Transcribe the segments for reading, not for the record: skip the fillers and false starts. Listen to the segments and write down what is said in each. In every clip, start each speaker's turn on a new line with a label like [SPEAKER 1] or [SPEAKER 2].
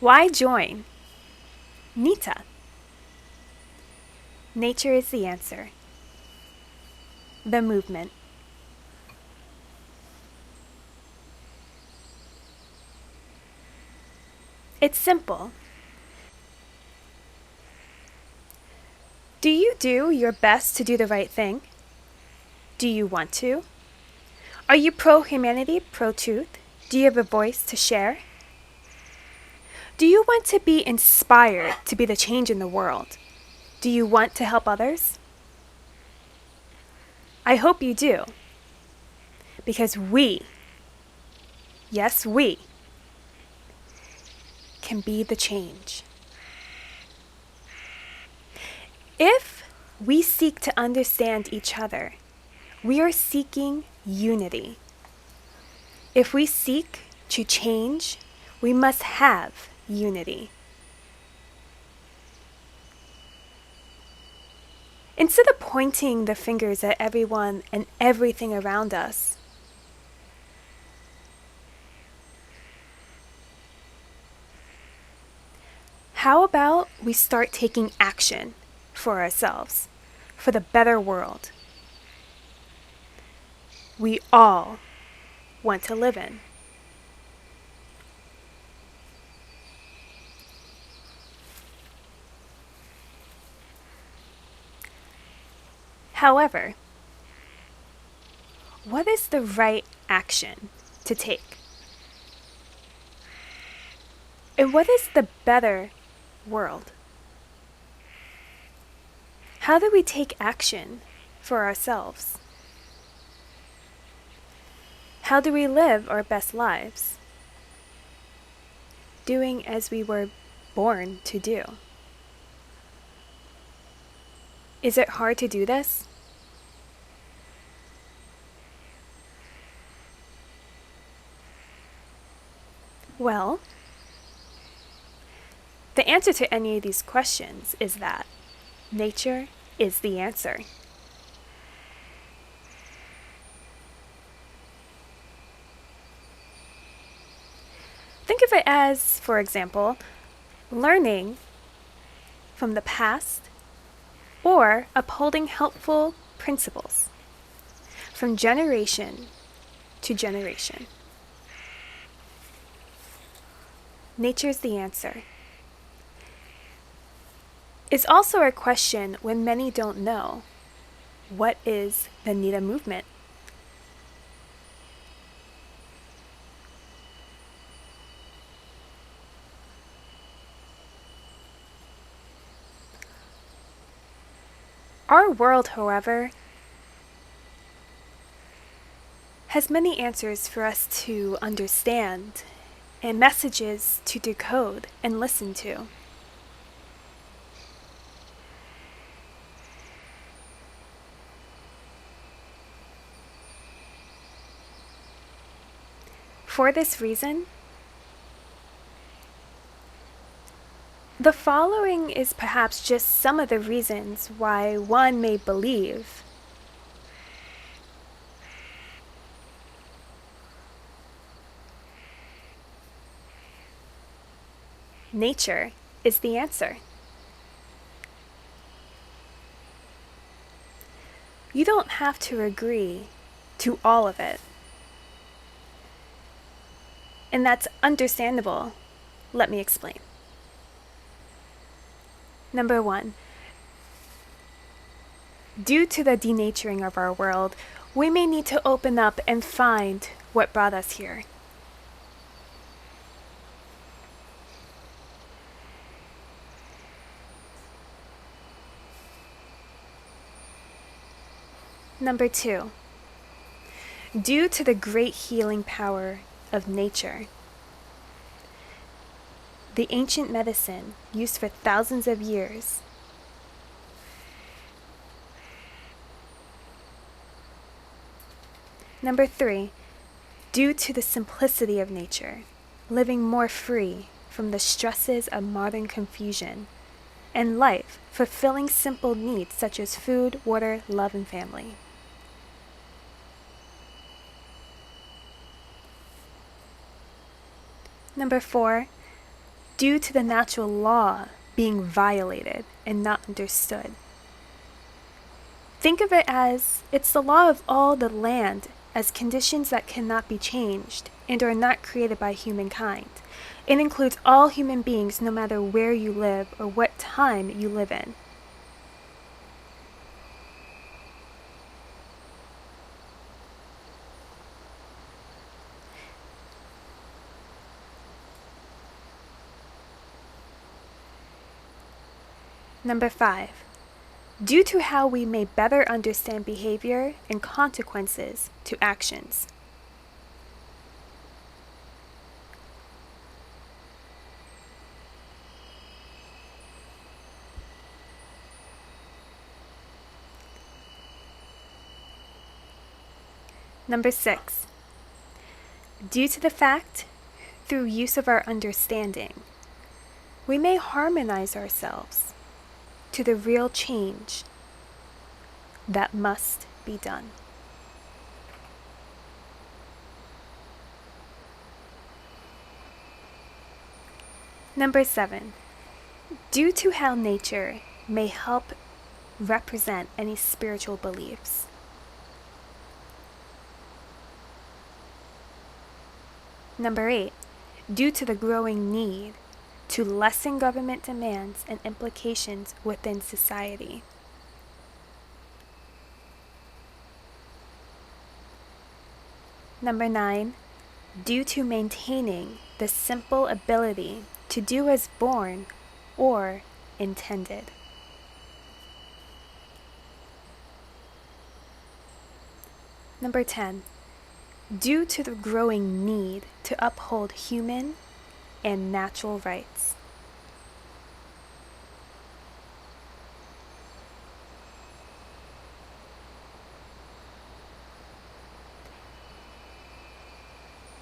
[SPEAKER 1] Why join? NITA. Nature is the answer. The movement. It's simple. Do you do your best to do the right thing? Do you want to? Are you pro-humanity, pro-truth? Do you have a voice to share? Do you want to be inspired to be the change in the world? Do you want to help others? I hope you do. Because we, yes we, can be the change. If we seek to understand each other, we are seeking unity. If we seek to change, we must have unity. Instead of pointing the fingers at everyone and everything around us, how about we start taking action for ourselves, for the better world we all want to live in? However, what is the right action to take? And what is the better world? How do we take action for ourselves? How do we live our best lives? Doing as we were born to do. Is it hard to do this? Well, the answer to any of these questions is that nature is the answer. Think of it as, for example, learning from the past or upholding helpful principles from generation to generation. Nature's the answer. It's also a question when many don't know, what is the NITA movement? Our world, however, has many answers for us to understand and messages to decode and listen to. For this reason, the following is perhaps just some of the reasons why one may believe nature is the answer. You don't have to agree to all of it. And that's understandable. Let me explain. Number one, due to the denaturing of our world, we may need to open up and find what brought us here. Number two, due to the great healing power of nature, the ancient medicine used for thousands of years Number three, due to the simplicity of nature, living more free from the stresses of modern confusion, and life fulfilling simple needs such as food, water, love, and family. Number four, due to the natural law being violated and not understood. Think of it as it's the law of all the land as conditions that cannot be changed and are not created by humankind. It includes all human beings no matter where you live or what time you live in. Number 5. Due to how we may better understand behavior and consequences to actions. Number 6. Due to the fact, through use of our understanding, we may harmonize ourselves to the real change that must be done. Number 7. Due to how nature may help represent any spiritual beliefs. Number 8. Due to the growing need to lessen government demands and implications within society. Number 9. Due to maintaining the simple ability to do as born or intended. Number 10. Due to the growing need to uphold human and natural rights.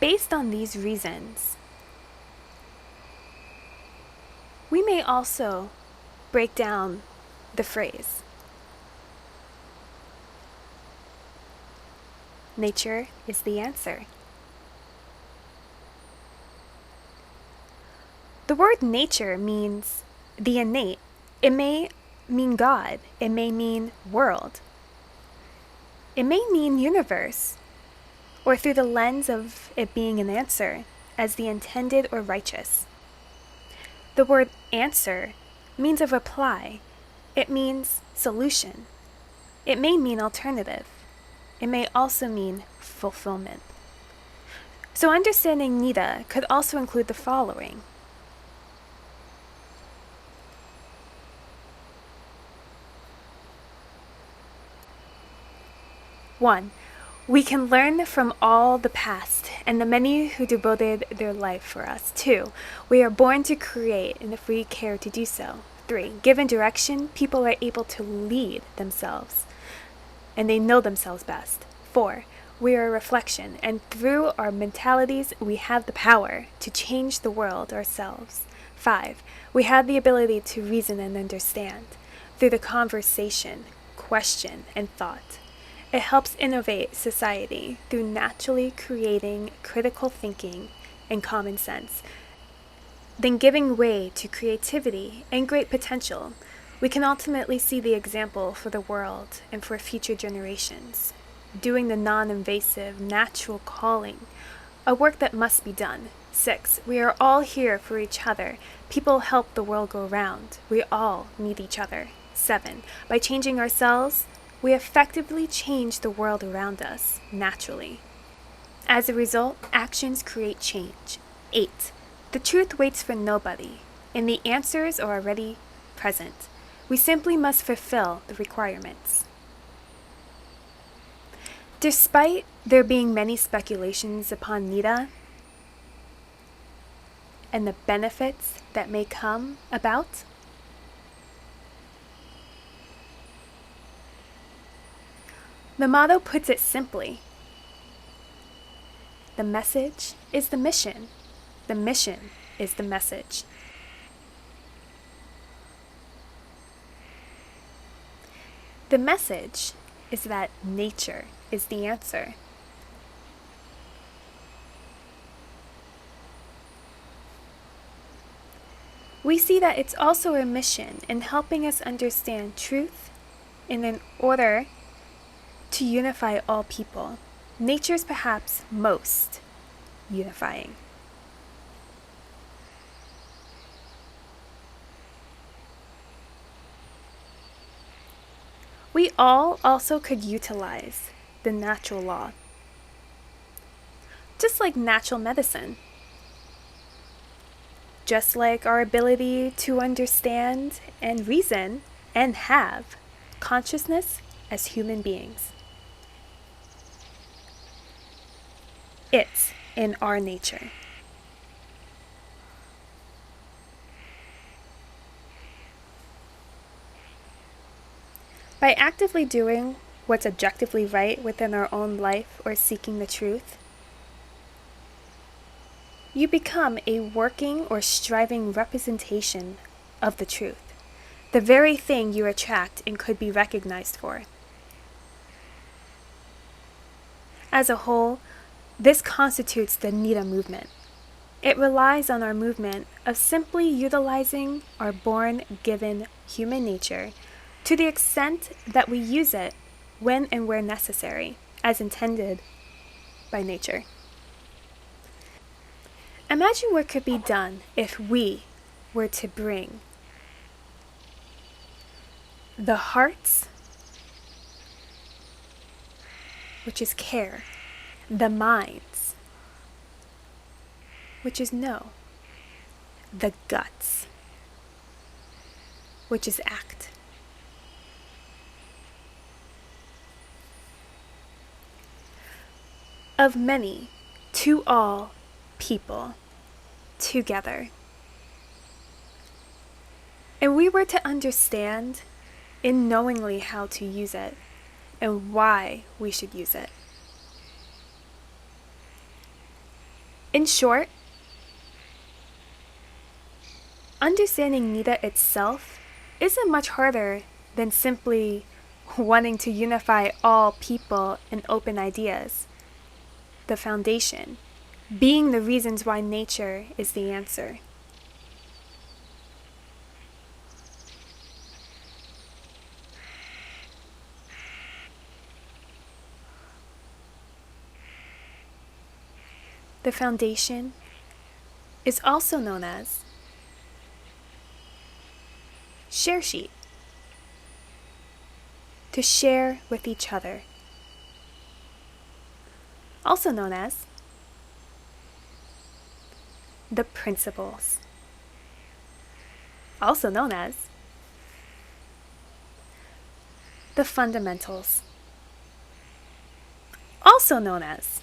[SPEAKER 1] Based on these reasons, we may also break down the phrase, nature is the answer. The word nature means the innate. It may mean God. It may mean world. It may mean universe, or through the lens of it being an answer, as the intended or righteous. The word answer means a reply. It means solution. It may mean alternative. It may also mean fulfillment. So understanding NITA could also include the following. 1. We can learn from all the past and the many who devoted their life for us. 2. We are born to create, and if we care to do so. 3. Given direction, people are able to lead themselves, and they know themselves best. 4. We are a reflection, and through our mentalities, we have the power to change the world ourselves. 5. We have the ability to reason and understand through the conversation, question, and thought. It helps innovate society through naturally creating critical thinking and common sense. Then giving way to creativity and great potential, we can ultimately see the example for the world and for future generations, doing the non-invasive, natural calling, a work that must be done. 6. We are all here for each other. People help the world go round. We all need each other. 7. By changing ourselves, we effectively change the world around us, naturally. As a result, actions create change. 8. The truth waits for nobody, and the answers are already present. We simply must fulfill the requirements. Despite there being many speculations upon NITA and the benefits that may come about, the motto puts it simply: the message is the mission. The mission is the message. The message is that nature is the answer. we see that it's also a mission in helping us understand truth and in order to unify all people. Nature's perhaps most unifying. We all also could utilize the natural law, just like natural medicine, just like our ability to understand and reason and have consciousness as human beings. It's in our nature. By actively doing what's objectively right within our own life or seeking the truth, you become a working or striving representation of the truth, the very thing you attract and could be recognized for. As a whole, this constitutes the NITA movement. It relies on our movement of simply utilizing our born-given human nature to the extent that we use it when and where necessary, as intended by nature. Imagine what could be done if we were to bring the hearts, which is care, the minds, which is know, the guts, which is act. Of many to all people together. And we were to understand in knowingly how to use it and why we should use it. In short, understanding NITA itself isn't much harder than simply wanting to unify all people and open ideas. The foundation being the reasons why nature is the answer. The foundation is also known as share sheet, to share with each other, also known as the principles, also known as the fundamentals, also known as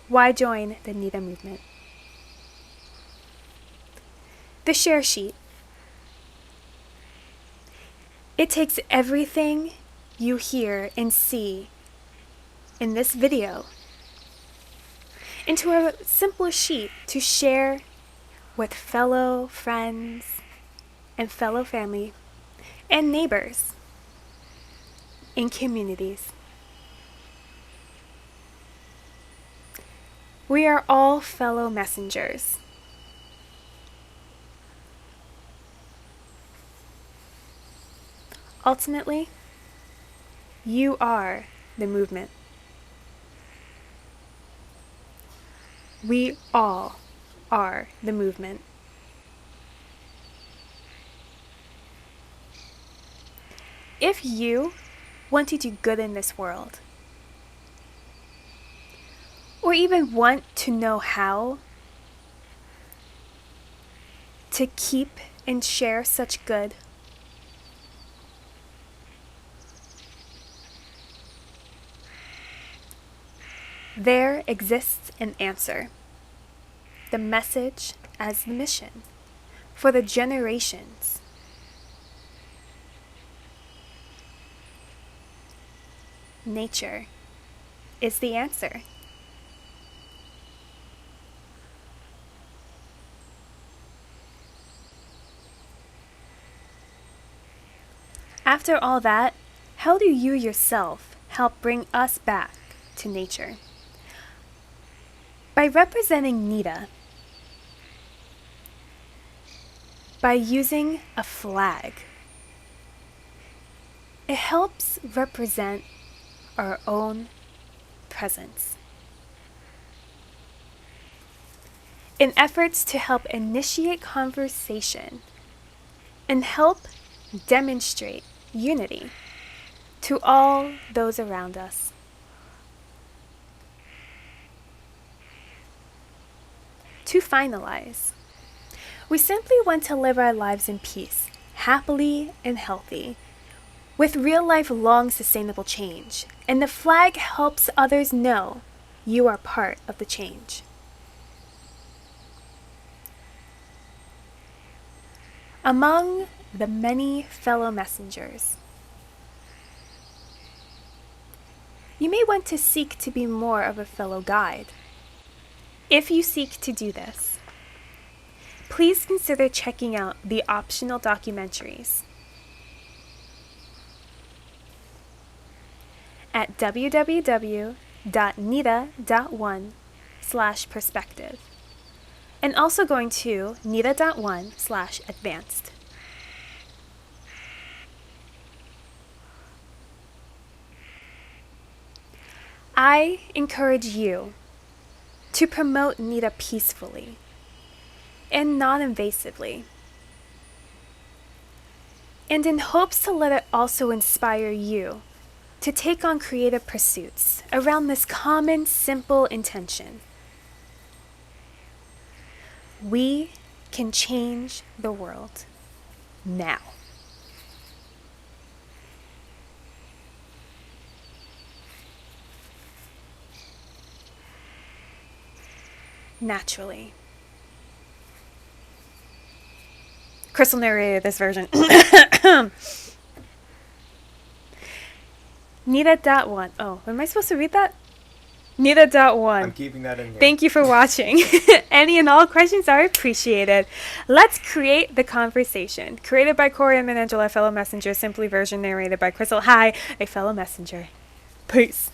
[SPEAKER 1] why join the NITA movement. The share sheet. It takes everything you hear and see in this video into a simple sheet to share with fellow friends and fellow family and neighbors in communities. We are all fellow messengers. Ultimately, you are the movement. We all are the movement. If you want to do good in this world, or even want to know how to keep and share such good, there exists an answer, the message as the mission for the generations. Nature is the answer. After all that, how do you yourself help bring us back to nature? By representing NITA, by using a flag, it helps represent our own presence. In efforts to help initiate conversation and help demonstrate unity to all those around us. To finalize, we simply want to live our lives in peace, happily and healthy, with real-life long sustainable change, and the flag helps others know you are part of the change. Among the many fellow messengers, you may want to seek to be more of a fellow guide. If you seek to do this, please consider checking out the optional documentaries at www.nita.one/perspective. And also going to nita.one/advanced. I encourage you to promote NITA peacefully and non-invasively, and in hopes to let it also inspire you to take on creative pursuits around this common, simple intention. We can change the world now. Naturally. Krystal narrated this version. NITA.one. Oh, am I supposed to read that? NITA.one.
[SPEAKER 2] I'm keeping that in here.
[SPEAKER 1] Thank you for watching. Any and all questions are appreciated. Let's create the conversation. Created by Cory, Edmund, and Endrulat, fellow messenger. Simply version narrated by Krystal. Hi, a fellow messenger. Peace.